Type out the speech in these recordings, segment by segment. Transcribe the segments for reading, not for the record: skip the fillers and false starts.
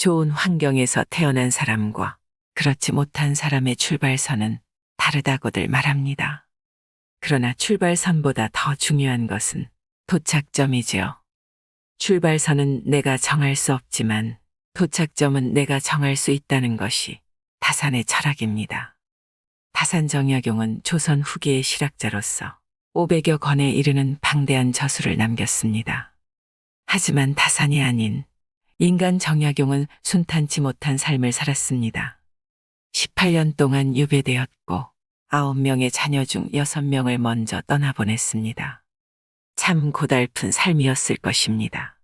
좋은 환경에서 태어난 사람과 그렇지 못한 사람의 출발선은 다르다고들 말합니다. 그러나 출발선보다 더 중요한 것은 도착점이지요. 출발선은 내가 정할 수 없지만 도착점은 내가 정할 수 있다는 것이 다산의 철학입니다. 다산 정약용은 조선 후기의 실학자로서 500여 권에 이르는 방대한 저술을 남겼습니다. 하지만 다산이 아닌 인간 정약용은 순탄치 못한 삶을 살았습니다. 18년 동안 유배되었고 9명의 자녀 중 6명을 먼저 떠나보냈습니다. 참 고달픈 삶이었을 것입니다.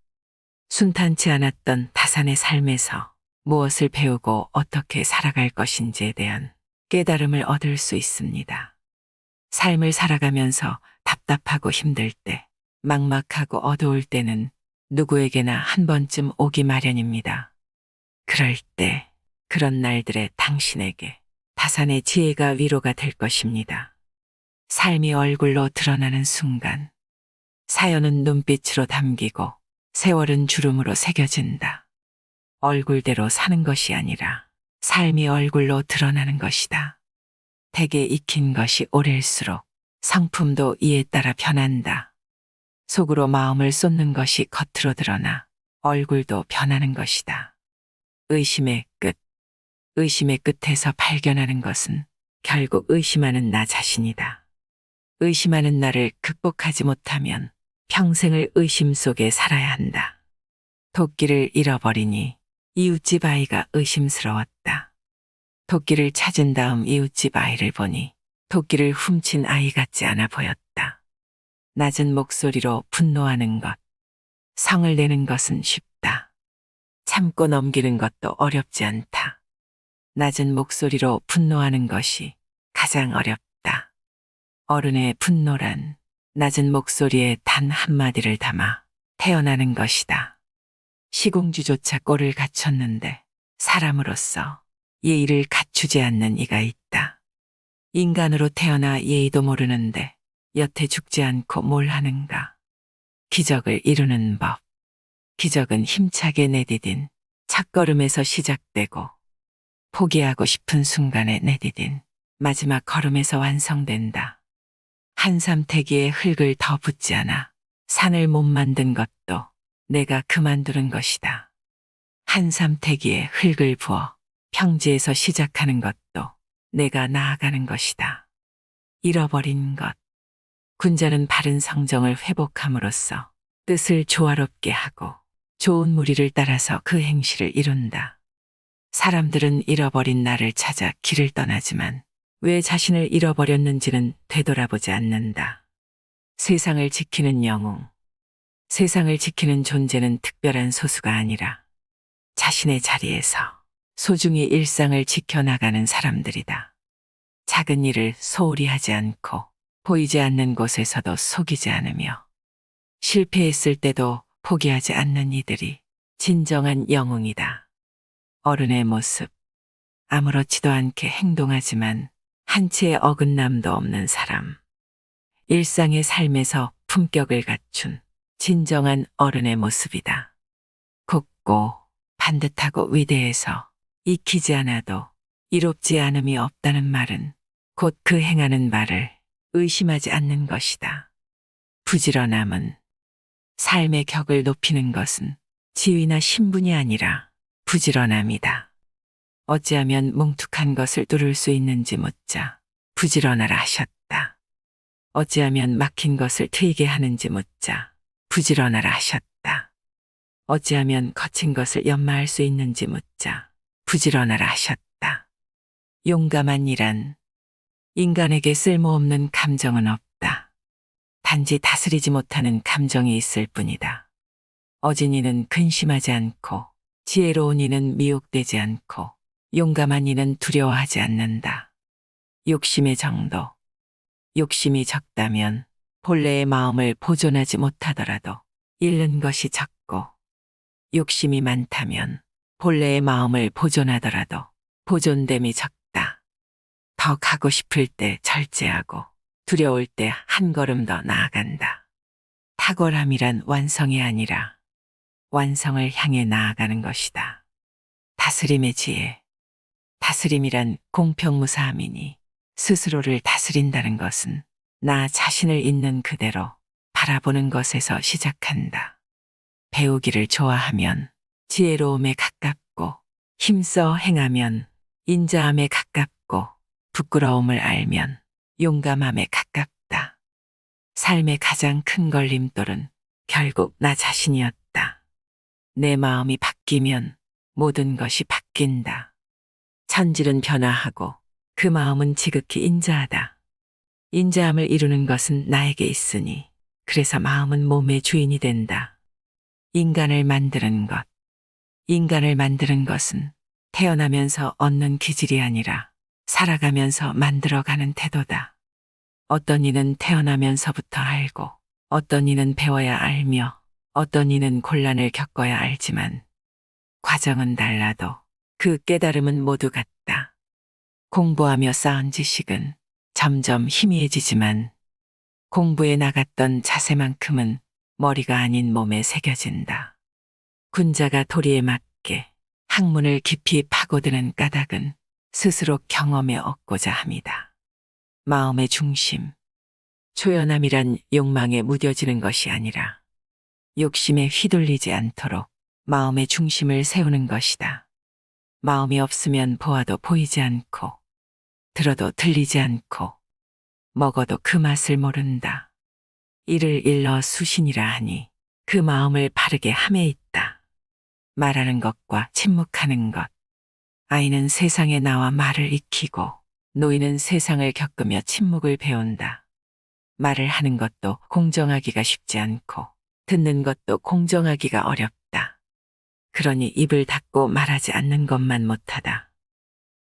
순탄치 않았던 다산의 삶에서 무엇을 배우고 어떻게 살아갈 것인지에 대한 깨달음을 얻을 수 있습니다. 삶을 살아가면서 답답하고 힘들 때, 막막하고 어두울 때는 누구에게나 한 번쯤 오기 마련입니다. 그럴 때, 그런 날들에 당신에게 다산의 지혜가 위로가 될 것입니다. 삶이 얼굴로 드러나는 순간, 사연은 눈빛으로 담기고 세월은 주름으로 새겨진다. 얼굴대로 사는 것이 아니라 삶이 얼굴로 드러나는 것이다. 댁에 익힌 것이 오래일수록 성품도 이에 따라 변한다. 속으로 마음을 쏟는 것이 겉으로 드러나 얼굴도 변하는 것이다. 의심의 끝. 의심의 끝에서 발견하는 것은 결국 의심하는 나 자신이다. 의심하는 나를 극복하지 못하면 평생을 의심 속에 살아야 한다. 도끼를 잃어버리니 이웃집 아이가 의심스러웠다. 도끼를 찾은 다음 이웃집 아이를 보니 도끼를 훔친 아이 같지 않아 보였다. 낮은 목소리로 분노하는 것. 성을 내는 것은 쉽다. 참고 넘기는 것도 어렵지 않다. 낮은 목소리로 분노하는 것이 가장 어렵다. 어른의 분노란 낮은 목소리에 단 한마디를 담아 태어나는 것이다. 시공주조차 꼴을 갖췄는데 사람으로서 예의를 갖추지 않는 이가 있다. 인간으로 태어나 예의도 모르는데 여태 죽지 않고 뭘 하는가. 기적을 이루는 법. 기적은 힘차게 내디딘 첫걸음에서 시작되고 포기하고 싶은 순간에 내디딘 마지막 걸음에서 완성된다. 한삼태기에 흙을 더 붓지 않아 산을 못 만든 것도 내가 그만두는 것이다. 한삼태기에 흙을 부어 평지에서 시작하는 것도 내가 나아가는 것이다. 잃어버린 것. 군자는 바른 성정을 회복함으로써 뜻을 조화롭게 하고 좋은 무리를 따라서 그 행실을 이룬다. 사람들은 잃어버린 나를 찾아 길을 떠나지만 왜 자신을 잃어버렸는지는 되돌아보지 않는다. 세상을 지키는 영웅. 세상을 지키는 존재는 특별한 소수가 아니라 자신의 자리에서 소중히 일상을 지켜나가는 사람들이다. 작은 일을 소홀히 하지 않고 보이지 않는 곳에서도 속이지 않으며 실패했을 때도 포기하지 않는 이들이 진정한 영웅이다. 어른의 모습. 아무렇지도 않게 행동하지만 한치의 어긋남도 없는 사람. 일상의 삶에서 품격을 갖춘 진정한 어른의 모습이다. 곱고 반듯하고 위대해서 익히지 않아도 이롭지 않음이 없다는 말은 곧 그 행하는 바를 의심하지 않는 것이다. 부지런함은 삶의 격을 높이는 것은 지위나 신분이 아니라 부지런함이다. 어찌하면 뭉툭한 것을 뚫을 수 있는지 묻자 부지런하라 하셨다. 어찌하면 막힌 것을 트이게 하는지 묻자 부지런하라 하셨다. 어찌하면 거친 것을 연마할 수 있는지 묻자 부지런하라 하셨다. 용감한 이란 인간에게 쓸모없는 감정은 없다. 단지 다스리지 못하는 감정이 있을 뿐이다. 어진 이는 근심하지 않고 지혜로운 이는 미혹되지 않고 용감한 이는 두려워하지 않는다. 욕심의 정도. 욕심이 적다면 본래의 마음을 보존하지 못하더라도 잃는 것이 적고 욕심이 많다면 본래의 마음을 보존하더라도 보존됨이 적다. 더 가고 싶을 때 절제하고 두려울 때 한 걸음 더 나아간다. 탁월함이란 완성이 아니라 완성을 향해 나아가는 것이다. 다스림의 지혜. 다스림이란 공평무사함이니 스스로를 다스린다는 것은 나 자신을 있는 그대로 바라보는 것에서 시작한다. 배우기를 좋아하면 지혜로움에 가깝고 힘써 행하면 인자함에 가깝고 부끄러움을 알면 용감함에 가깝다. 삶의 가장 큰 걸림돌은 결국 나 자신이었다. 내 마음이 바뀌면 모든 것이 바뀐다. 천질은 변화하고 그 마음은 지극히 인자하다. 인자함을 이루는 것은 나에게 있으니 그래서 마음은 몸의 주인이 된다. 인간을 만드는 것. 인간을 만드는 것은 태어나면서 얻는 기질이 아니라 살아가면서 만들어가는 태도다. 어떤 이는 태어나면서부터 알고 어떤 이는 배워야 알며 어떤 이는 곤란을 겪어야 알지만 과정은 달라도 그 깨달음은 모두 같다. 공부하며 쌓은 지식은 점점 희미해지지만 공부에 나갔던 자세만큼은 머리가 아닌 몸에 새겨진다. 군자가 도리에 맞게 학문을 깊이 파고드는 까닭은 스스로 경험에 얻고자 함이다. 마음의 중심. 초연함이란 욕망에 무뎌지는 것이 아니라 욕심에 휘둘리지 않도록 마음의 중심을 세우는 것이다. 마음이 없으면 보아도 보이지 않고 들어도 들리지 않고 먹어도 그 맛을 모른다. 이를 일러 수신이라 하니 그 마음을 바르게 함에 있다. 말하는 것과 침묵하는 것. 아이는 세상에 나와 말을 익히고 노인은 세상을 겪으며 침묵을 배운다. 말을 하는 것도 공정하기가 쉽지 않고 듣는 것도 공정하기가 어렵다. 그러니 입을 닫고 말하지 않는 것만 못하다.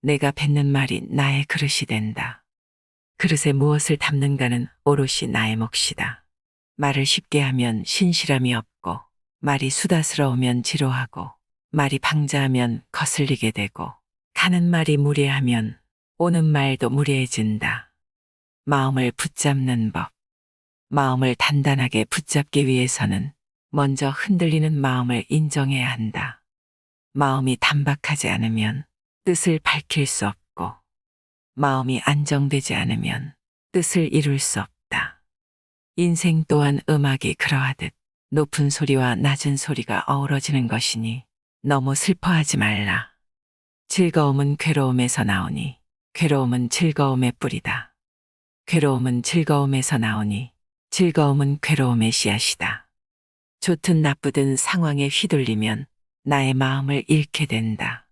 내가 뱉는 말이 나의 그릇이 된다. 그릇에 무엇을 담는가는 오롯이 나의 몫이다. 말을 쉽게 하면 신실함이 없고 말이 수다스러우면 지루하고 말이 방자하면 거슬리게 되고 가는 말이 무례하면 오는 말도 무례해진다. 마음을 붙잡는 법. 마음을 단단하게 붙잡기 위해서는 먼저 흔들리는 마음을 인정해야 한다. 마음이 단박하지 않으면 뜻을 밝힐 수 없고 마음이 안정되지 않으면 뜻을 이룰 수 없다. 인생 또한 음악이 그러하듯 높은 소리와 낮은 소리가 어우러지는 것이니 너무 슬퍼하지 말라. 즐거움은 괴로움에서 나오니 괴로움은 즐거움의 뿌리다. 괴로움은 즐거움에서 나오니 즐거움은 괴로움의 씨앗이다. 좋든 나쁘든 상황에 휘둘리면 나의 마음을 잃게 된다.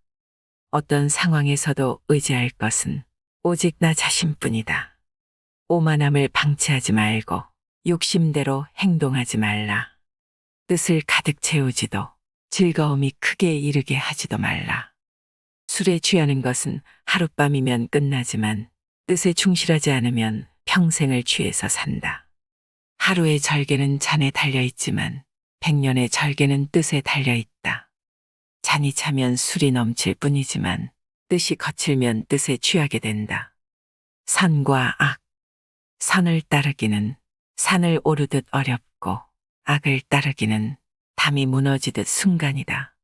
어떤 상황에서도 의지할 것은 오직 나 자신뿐이다. 오만함을 방치하지 말고 욕심대로 행동하지 말라. 뜻을 가득 채우지도 즐거움이 크게 이르게 하지도 말라. 술에 취하는 것은 하룻밤이면 끝나지만 뜻에 충실하지 않으면 평생을 취해서 산다. 하루의 절개는 잔에 달려있지만 100년의 절개는 뜻에 달려있다. 잔이 차면 술이 넘칠 뿐이지만 뜻이 거칠면 뜻에 취하게 된다. 선과 악. 선을 따르기는 산을 오르듯 어렵고 악을 따르기는 담이 무너지듯 순간이다.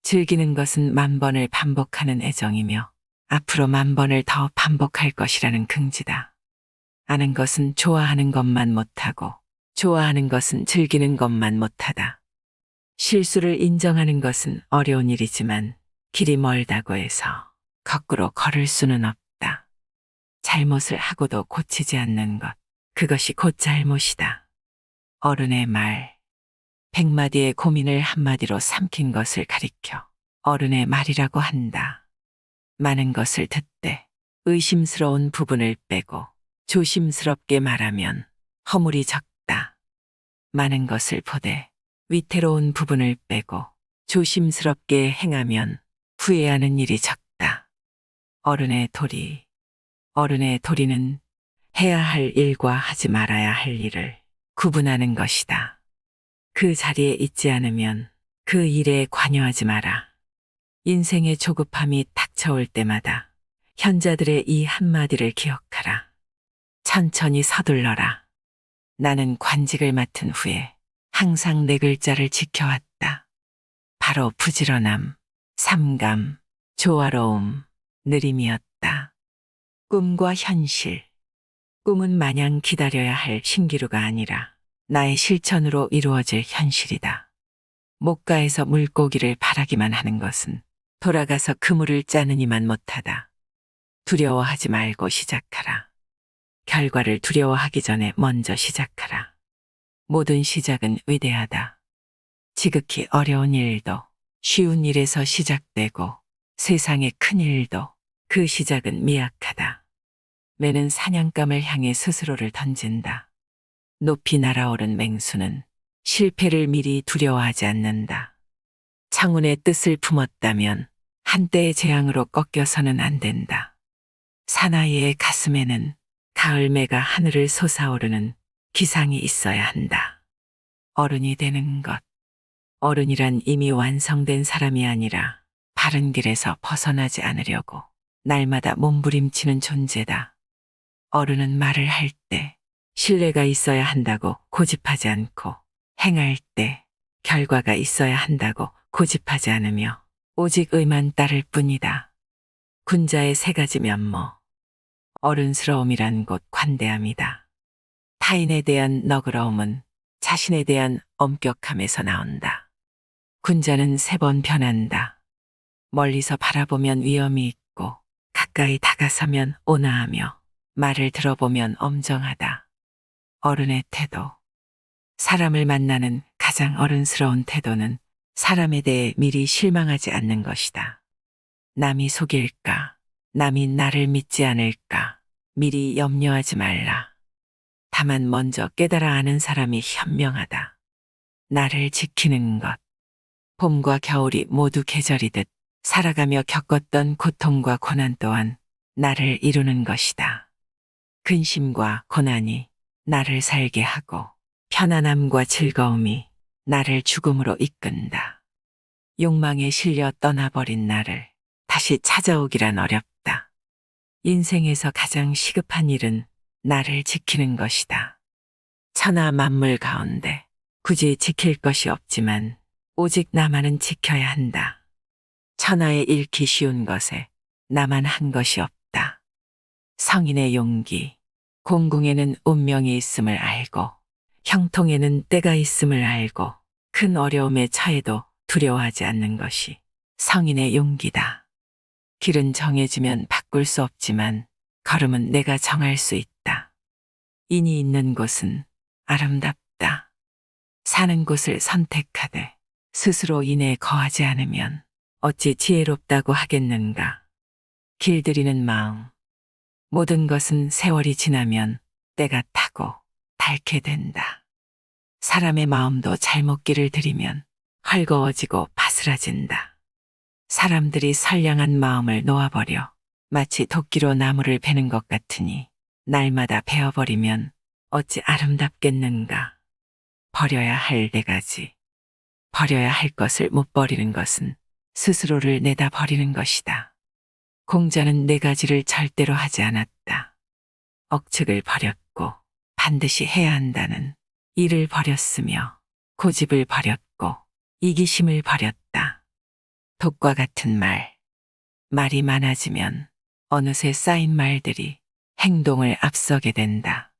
즐기는 것은 10,000번을 반복하는 애정이며 앞으로 10,000번을 더 반복할 것이라는 긍지다. 아는 것은 좋아하는 것만 못하고 좋아하는 것은 즐기는 것만 못하다. 실수를 인정하는 것은 어려운 일이지만 길이 멀다고 해서 거꾸로 걸을 수는 없다. 잘못을 하고도 고치지 않는 것, 그것이 곧 잘못이다. 어른의 말. 100마디의 고민을 한마디로 삼킨 것을 가리켜 어른의 말이라고 한다. 많은 것을 듣되 의심스러운 부분을 빼고 조심스럽게 말하면 허물이 적다. 많은 것을 보되 위태로운 부분을 빼고 조심스럽게 행하면 후회하는 일이 적다. 어른의 도리. 어른의 도리는 해야 할 일과 하지 말아야 할 일을 구분하는 것이다. 그 자리에 있지 않으면 그 일에 관여하지 마라. 인생의 조급함이 닥쳐올 때마다 현자들의 이 한마디를 기억하라. 천천히 서둘러라. 나는 관직을 맡은 후에 항상 네 글자를 지켜왔다. 바로 부지런함. 삼감, 조화로움, 느림이었다. 꿈과 현실. 꿈은 마냥 기다려야 할 신기루가 아니라 나의 실천으로 이루어질 현실이다. 목가에서 물고기를 바라기만 하는 것은 돌아가서 그물을 짜느니만 못하다. 두려워하지 말고 시작하라. 결과를 두려워하기 전에 먼저 시작하라. 모든 시작은 위대하다. 지극히 어려운 일도 쉬운 일에서 시작되고 세상의 큰 일도 그 시작은 미약하다. 매는 사냥감을 향해 스스로를 던진다. 높이 날아오른 맹수는 실패를 미리 두려워하지 않는다. 창운의 뜻을 품었다면 한때의 재앙으로 꺾여서는 안 된다. 사나이의 가슴에는 가을매가 하늘을 솟아오르는 기상이 있어야 한다. 어른이 되는 것. 어른이란 이미 완성된 사람이 아니라 바른 길에서 벗어나지 않으려고 날마다 몸부림치는 존재다. 어른은 말을 할 때 신뢰가 있어야 한다고 고집하지 않고 행할 때 결과가 있어야 한다고 고집하지 않으며 오직 의만 따를 뿐이다. 군자의 세 가지 면모. 어른스러움이란 곧 관대함이다. 타인에 대한 너그러움은 자신에 대한 엄격함에서 나온다. 군자는 3번 변한다. 멀리서 바라보면 위험이 있고 가까이 다가서면 온화하며 말을 들어보면 엄정하다. 어른의 태도. 사람을 만나는 가장 어른스러운 태도는 사람에 대해 미리 실망하지 않는 것이다. 남이 속일까? 남이 나를 믿지 않을까? 미리 염려하지 말라. 다만 먼저 깨달아 아는 사람이 현명하다. 나를 지키는 것. 봄과 겨울이 모두 계절이듯 살아가며 겪었던 고통과 고난 또한 나를 이루는 것이다. 근심과 고난이 나를 살게 하고 편안함과 즐거움이 나를 죽음으로 이끈다. 욕망에 실려 떠나버린 나를 다시 찾아오기란 어렵다. 인생에서 가장 시급한 일은 나를 지키는 것이다. 천하 만물 가운데 굳이 지킬 것이 없지만 오직 나만은 지켜야 한다. 천하에 잃기 쉬운 것에 나만 한 것이 없다. 성인의 용기. 공궁에는 운명이 있음을 알고 형통에는 때가 있음을 알고 큰 어려움에 처해도 두려워하지 않는 것이 성인의 용기다. 길은 정해지면 바꿀 수 없지만 걸음은 내가 정할 수 있다. 인이 있는 곳은 아름답다. 사는 곳을 선택하되 스스로 인에 거하지 않으면 어찌 지혜롭다고 하겠는가. 길들이는 마음. 모든 것은 세월이 지나면 때가 타고 닳게 된다. 사람의 마음도 잘못 길을 들이면 헐거워지고 바스라진다. 사람들이 선량한 마음을 놓아버려 마치 도끼로 나무를 베는 것 같으니 날마다 베어버리면 어찌 아름답겠는가. 버려야 할 4가지. 버려야 할 것을 못 버리는 것은 스스로를 내다 버리는 것이다. 공자는 4가지를 절대로 하지 않았다. 억측을 버렸고 반드시 해야 한다는 일을 버렸으며 고집을 버렸고 이기심을 버렸다. 독과 같은 말. 말이 많아지면 어느새 쌓인 말들이 행동을 앞서게 된다.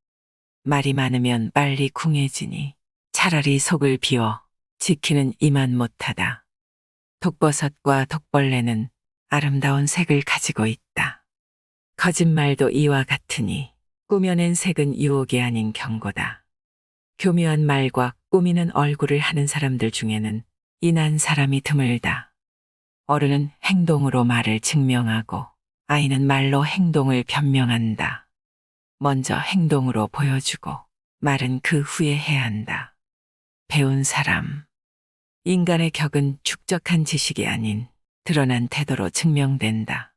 말이 많으면 빨리 궁해지니 차라리 속을 비워 지키는 이만 못하다. 독버섯과 독벌레는 아름다운 색을 가지고 있다. 거짓말도 이와 같으니 꾸며낸 색은 유혹이 아닌 경고다. 교묘한 말과 꾸미는 얼굴을 하는 사람들 중에는 인한 사람이 드물다. 어른은 행동으로 말을 증명하고 아이는 말로 행동을 변명한다. 먼저 행동으로 보여주고 말은 그 후에 해야 한다. 배운 사람. 인간의 격은 축적한 지식이 아닌 드러난 태도로 증명된다.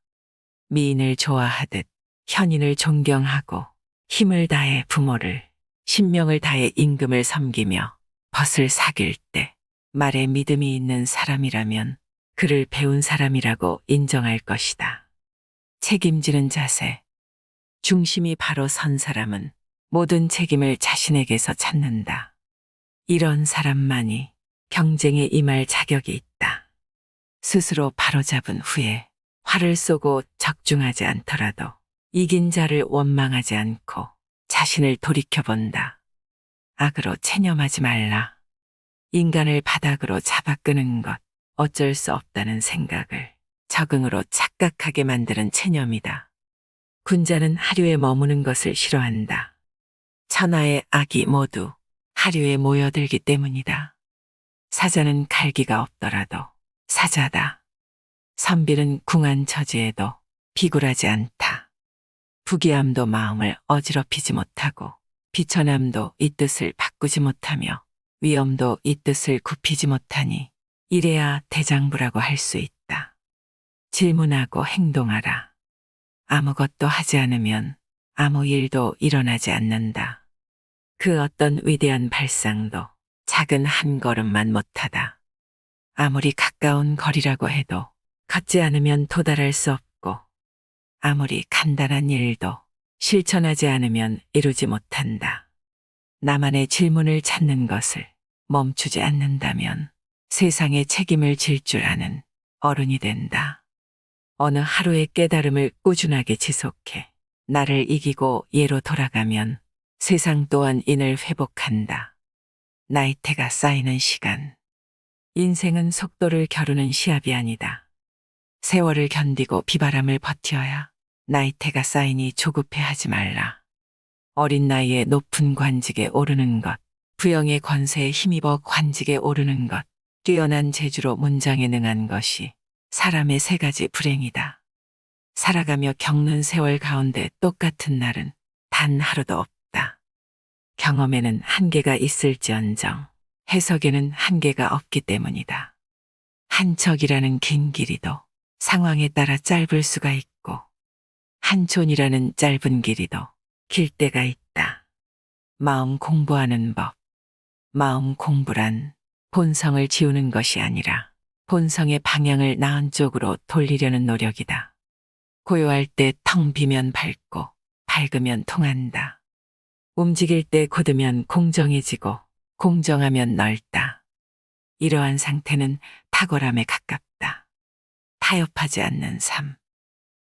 미인을 좋아하듯 현인을 존경하고 힘을 다해 부모를, 신명을 다해 임금을 섬기며 벗을 사귈 때 말에 믿음이 있는 사람이라면 그를 배운 사람이라고 인정할 것이다. 책임지는 자세. 중심이 바로 선 사람은 모든 책임을 자신에게서 찾는다. 이런 사람만이 경쟁에 임할 자격이 있다. 스스로 바로잡은 후에 화를 쏘고 적중하지 않더라도 이긴 자를 원망하지 않고 자신을 돌이켜본다. 악으로 체념하지 말라. 인간을 바닥으로 잡아끄는 것, 어쩔 수 없다는 생각을 적응으로 착각하게 만드는 체념이다. 군자는 하류에 머무는 것을 싫어한다. 천하의 악이 모두 하류에 모여들기 때문이다. 사자는 갈기가 없더라도 사자다. 선비는 궁한 처지에도 비굴하지 않다. 부귀함도 마음을 어지럽히지 못하고 비천함도 이 뜻을 바꾸지 못하며 위엄도 이 뜻을 굽히지 못하니 이래야 대장부라고 할 수 있다. 질문하고 행동하라. 아무것도 하지 않으면 아무 일도 일어나지 않는다. 그 어떤 위대한 발상도 작은 한 걸음만 못하다. 아무리 가까운 거리라고 해도 걷지 않으면 도달할 수 없고 아무리 간단한 일도 실천하지 않으면 이루지 못한다. 나만의 질문을 찾는 것을 멈추지 않는다면 세상의 책임을 질 줄 아는 어른이 된다. 어느 하루의 깨달음을 꾸준하게 지속해 나를 이기고 예로 돌아가면 세상 또한 인을 회복한다. 나이테가 쌓이는 시간. 인생은 속도를 겨루는 시합이 아니다. 세월을 견디고 비바람을 버텨야 나이테가 쌓이니 조급해하지 말라. 어린 나이에 높은 관직에 오르는 것, 부영의 권세에 힘입어 관직에 오르는 것, 뛰어난 재주로 문장에 능한 것이 사람의 세 가지 불행이다. 살아가며 겪는 세월 가운데 똑같은 날은 단 하루도 없다. 경험에는 한계가 있을지언정 해석에는 한계가 없기 때문이다. 한 척이라는 긴 길이도 상황에 따라 짧을 수가 있고 한 촌이라는 짧은 길이도 길 때가 있다. 마음 공부하는 법. 마음 공부란 본성을 지우는 것이 아니라 본성의 방향을 나은 쪽으로 돌리려는 노력이다. 고요할 때 텅 비면 밝고 밝으면 통한다. 움직일 때 굳으면 공정해지고 공정하면 넓다. 이러한 상태는 탁월함에 가깝다. 타협하지 않는 삶.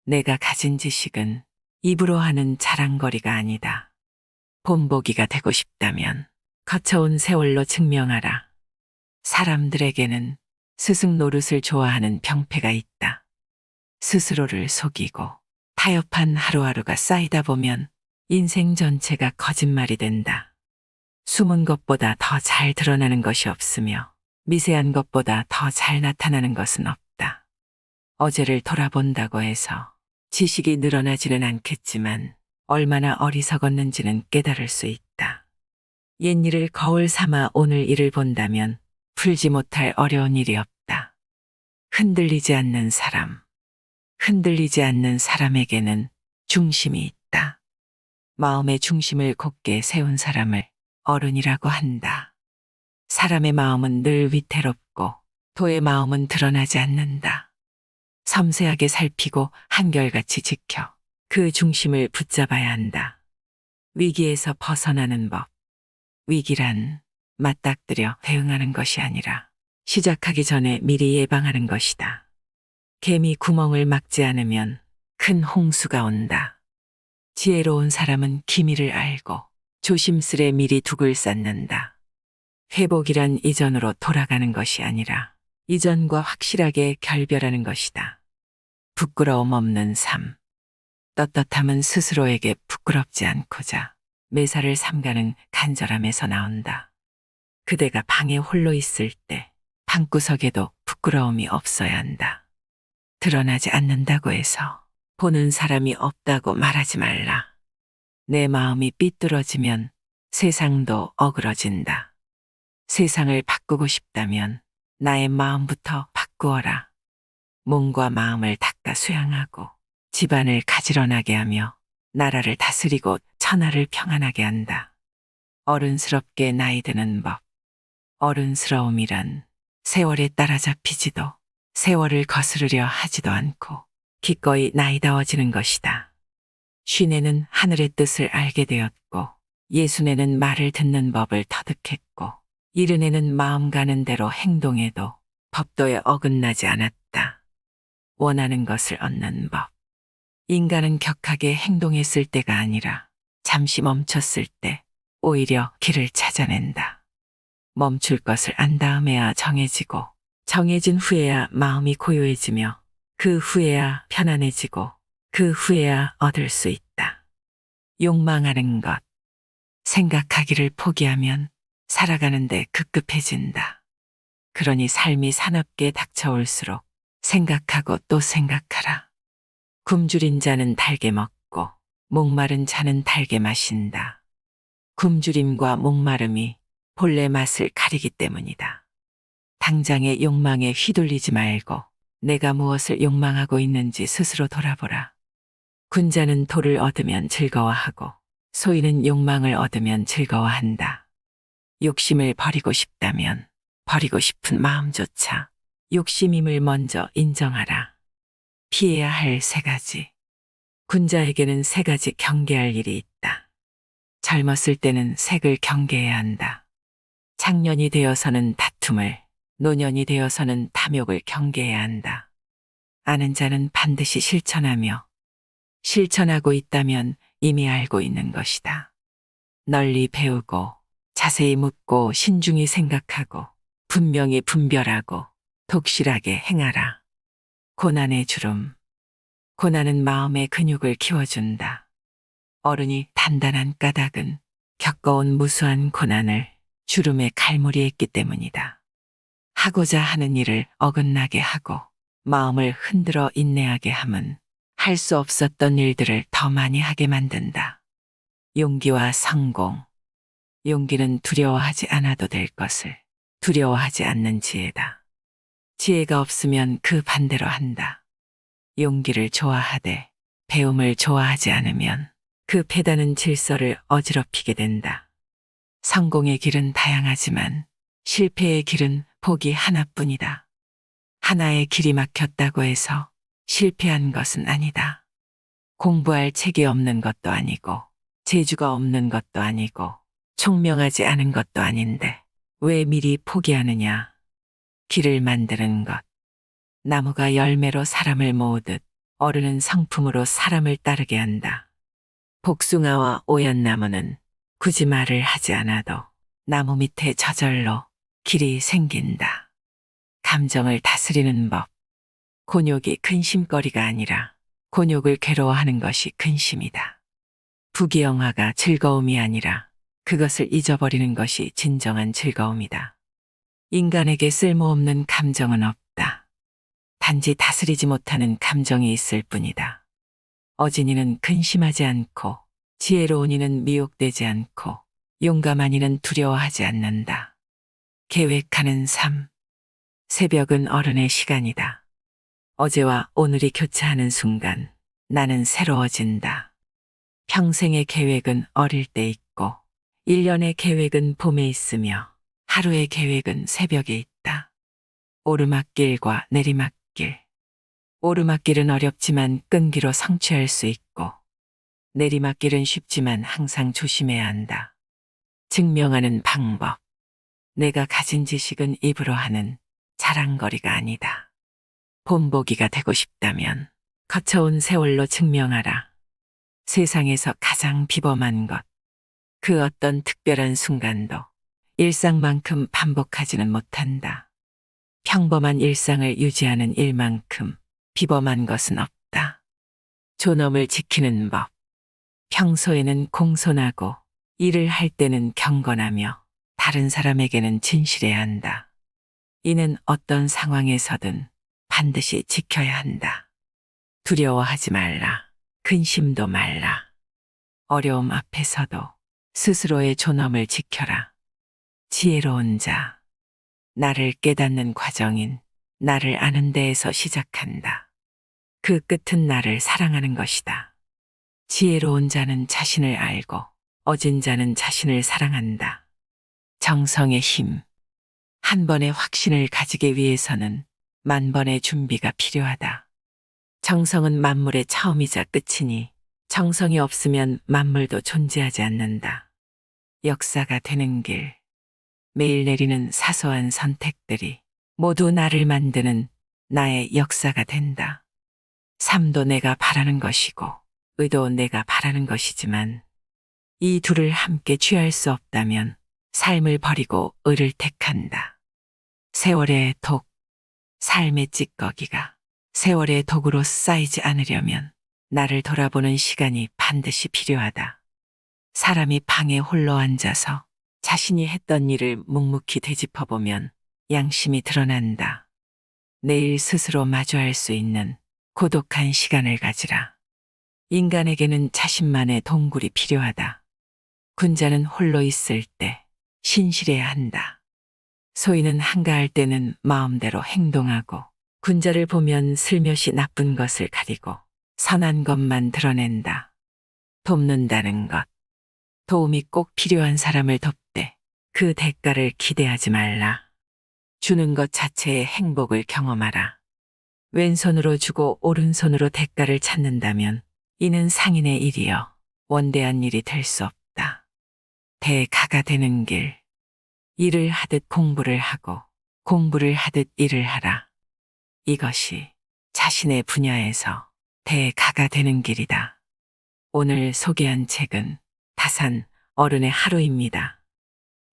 내가 가진 지식은 입으로 하는 자랑거리가 아니다. 본보기가 되고 싶다면 거쳐온 세월로 증명하라. 사람들에게는 스승 노릇을 좋아하는 병폐가 있다. 스스로를 속이고 타협한 하루하루가 쌓이다 보면 인생 전체가 거짓말이 된다. 숨은 것보다 더 잘 드러나는 것이 없으며 미세한 것보다 더 잘 나타나는 것은 없다. 어제를 돌아본다고 해서 지식이 늘어나지는 않겠지만 얼마나 어리석었는지는 깨달을 수 있다. 옛일을 거울 삼아 오늘 일을 본다면 풀지 못할 어려운 일이 없다. 흔들리지 않는 사람. 흔들리지 않는 사람에게는 중심이 있다. 마음의 중심을 곧게 세운 사람을 어른이라고 한다. 사람의 마음은 늘 위태롭고 도의 마음은 드러나지 않는다. 섬세하게 살피고 한결같이 지켜 그 중심을 붙잡아야 한다. 위기에서 벗어나는 법. 위기란 맞닥뜨려 대응하는 것이 아니라 시작하기 전에 미리 예방하는 것이다. 개미 구멍을 막지 않으면 큰 홍수가 온다. 지혜로운 사람은 기미를 알고 조심스레 미리 둑을 쌓는다. 회복이란 이전으로 돌아가는 것이 아니라 이전과 확실하게 결별하는 것이다. 부끄러움 없는 삶. 떳떳함은 스스로에게 부끄럽지 않고자 매사를 삼가는 간절함에서 나온다. 그대가 방에 홀로 있을 때 방구석에도 부끄러움이 없어야 한다. 드러나지 않는다고 해서 보는 사람이 없다고 말하지 말라. 내 마음이 삐뚤어지면 세상도 어그러진다. 세상을 바꾸고 싶다면 나의 마음부터 바꾸어라. 몸과 마음을 닦아 수양하고 집안을 가지런하게 하며 나라를 다스리고 천하를 평안하게 한다. 어른스럽게 나이 드는 법. 어른스러움이란 세월에 따라잡히지도 세월을 거스르려 하지도 않고 기꺼이 나이다워지는 것이다. 쉰에는 하늘의 뜻을 알게 되었고 예순에는 말을 듣는 법을 터득했고 이른에는 마음 가는 대로 행동해도 법도에 어긋나지 않았다. 원하는 것을 얻는 법. 인간은 격하게 행동했을 때가 아니라 잠시 멈췄을 때 오히려 길을 찾아낸다. 멈출 것을 안 다음에야 정해지고 정해진 후에야 마음이 고요해지며 그 후에야 편안해지고 그 후에야 얻을 수 있다. 욕망하는 것. 생각하기를 포기하면 살아가는데 급급해진다. 그러니 삶이 사납게 닥쳐올수록 생각하고 또 생각하라. 굶주린 자는 달게 먹고 목마른 자는 달게 마신다. 굶주림과 목마름이 본래 맛을 가리기 때문이다. 당장의 욕망에 휘둘리지 말고 내가 무엇을 욕망하고 있는지 스스로 돌아보라. 군자는 돌을 얻으면 즐거워하고 소인은 욕망을 얻으면 즐거워한다. 욕심을 버리고 싶다면 버리고 싶은 마음조차 욕심임을 먼저 인정하라. 피해야 할 세 가지. 군자에게는 세 가지 경계할 일이 있다. 젊었을 때는 색을 경계해야 한다. 장년이 되어서는 다툼을, 노년이 되어서는 탐욕을 경계해야 한다. 아는 자는 반드시 실천하며 실천하고 있다면 이미 알고 있는 것이다. 널리 배우고 자세히 묻고 신중히 생각하고 분명히 분별하고 독실하게 행하라. 고난의 주름. 고난은 마음의 근육을 키워준다. 어른이 단단한 까닭은 겪어온 무수한 고난을 주름에 갈무리했기 때문이다. 하고자 하는 일을 어긋나게 하고 마음을 흔들어 인내하게 함은 할 수 없었던 일들을 더 많이 하게 만든다. 용기와 성공. 용기는 두려워하지 않아도 될 것을 두려워하지 않는 지혜다. 지혜가 없으면 그 반대로 한다. 용기를 좋아하되 배움을 좋아하지 않으면 그 패다는 질서를 어지럽히게 된다. 성공의 길은 다양하지만 실패의 길은 복이 하나뿐이다. 하나의 길이 막혔다고 해서 실패한 것은 아니다. 공부할 책이 없는 것도 아니고 재주가 없는 것도 아니고 총명하지 않은 것도 아닌데 왜 미리 포기하느냐. 길을 만드는 것. 나무가 열매로 사람을 모으듯 어른은 성품으로 사람을 따르게 한다. 복숭아와 오얏나무는 굳이 말을 하지 않아도 나무 밑에 저절로 길이 생긴다. 감정을 다스리는 법. 곤욕이 근심거리가 아니라 곤욕을 괴로워하는 것이 근심이다. 부귀영화가 즐거움이 아니라 그것을 잊어버리는 것이 진정한 즐거움이다. 인간에게 쓸모없는 감정은 없다. 단지 다스리지 못하는 감정이 있을 뿐이다. 어진이는 근심하지 않고 지혜로운 이는 미혹되지 않고 용감한 이는 두려워하지 않는다. 계획하는 삶. 새벽은 어른의 시간이다. 어제와 오늘이 교차하는 순간 나는 새로워진다. 평생의 계획은 어릴 때 있고 1년의 계획은 봄에 있으며 하루의 계획은 새벽에 있다. 오르막길과 내리막길. 오르막길은 어렵지만 끈기로 성취할 수 있고 내리막길은 쉽지만 항상 조심해야 한다. 증명하는 방법. 내가 가진 지식은 입으로 하는 자랑거리가 아니다. 본보기가 되고 싶다면 거쳐온 세월로 증명하라. 세상에서 가장 비범한 것. 그 어떤 특별한 순간도 일상만큼 반복하지는 못한다. 평범한 일상을 유지하는 일만큼 비범한 것은 없다. 존엄을 지키는 법. 평소에는 공손하고 일을 할 때는 경건하며 다른 사람에게는 진실해야 한다. 이는 어떤 상황에서든 반드시 지켜야 한다. 두려워하지 말라. 근심도 말라. 어려움 앞에서도 스스로의 존엄을 지켜라. 지혜로운 자. 나를 깨닫는 과정인 나를 아는 데에서 시작한다. 그 끝은 나를 사랑하는 것이다. 지혜로운 자는 자신을 알고 어진 자는 자신을 사랑한다. 정성의 힘. 한 번의 확신을 가지기 위해서는 만 번의 준비가 필요하다. 정성은 만물의 처음이자 끝이니 정성이 없으면 만물도 존재하지 않는다. 역사가 되는 길. 매일 내리는 사소한 선택들이 모두 나를 만드는 나의 역사가 된다. 삶도 내가 바라는 것이고 의도 내가 바라는 것이지만 이 둘을 함께 취할 수 없다면 삶을 버리고 의를 택한다. 세월의 독, 삶의 찌꺼기가 세월의 독으로 쌓이지 않으려면 나를 돌아보는 시간이 반드시 필요하다. 사람이 방에 홀로 앉아서 자신이 했던 일을 묵묵히 되짚어보면 양심이 드러난다. 내일 스스로 마주할 수 있는 고독한 시간을 가지라. 인간에게는 자신만의 동굴이 필요하다. 군자는 홀로 있을 때 신실해야 한다. 소인은 한가할 때는 마음대로 행동하고 군자를 보면 슬며시 나쁜 것을 가리고 선한 것만 드러낸다. 돕는다는 것. 도움이 꼭 필요한 사람을 돕되 그 대가를 기대하지 말라. 주는 것 자체의 행복을 경험하라. 왼손으로 주고 오른손으로 대가를 찾는다면 이는 상인의 일이여 원대한 일이 될 수 없다. 대가가 되는 길. 일을 하듯 공부를 하고 공부를 하듯 일을 하라. 이것이 자신의 분야에서 대가가 되는 길이다. 오늘 소개한 책은 다산 어른의 하루입니다.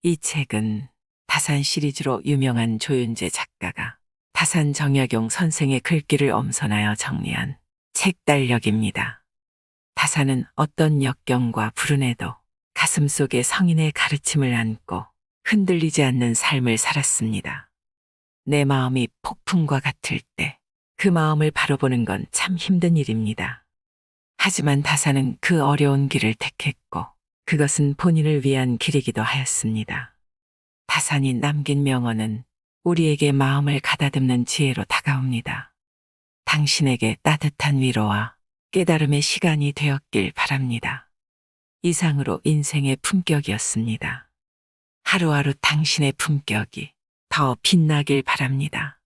이 책은 다산 시리즈로 유명한 조윤재 작가가 다산 정약용 선생의 글귀를 엄선하여 정리한 책달력입니다. 다산은 어떤 역경과 불운에도 가슴속에 성인의 가르침을 안고 흔들리지 않는 삶을 살았습니다. 내 마음이 폭풍과 같을 때 그 마음을 바로 보는 건 참 힘든 일입니다. 하지만 다산은 그 어려운 길을 택했고 그것은 본인을 위한 길이기도 하였습니다. 다산이 남긴 명언은 우리에게 마음을 가다듬는 지혜로 다가옵니다. 당신에게 따뜻한 위로와 깨달음의 시간이 되었길 바랍니다. 이상으로 인생의 품격이었습니다. 하루하루 당신의 품격이 더 빛나길 바랍니다.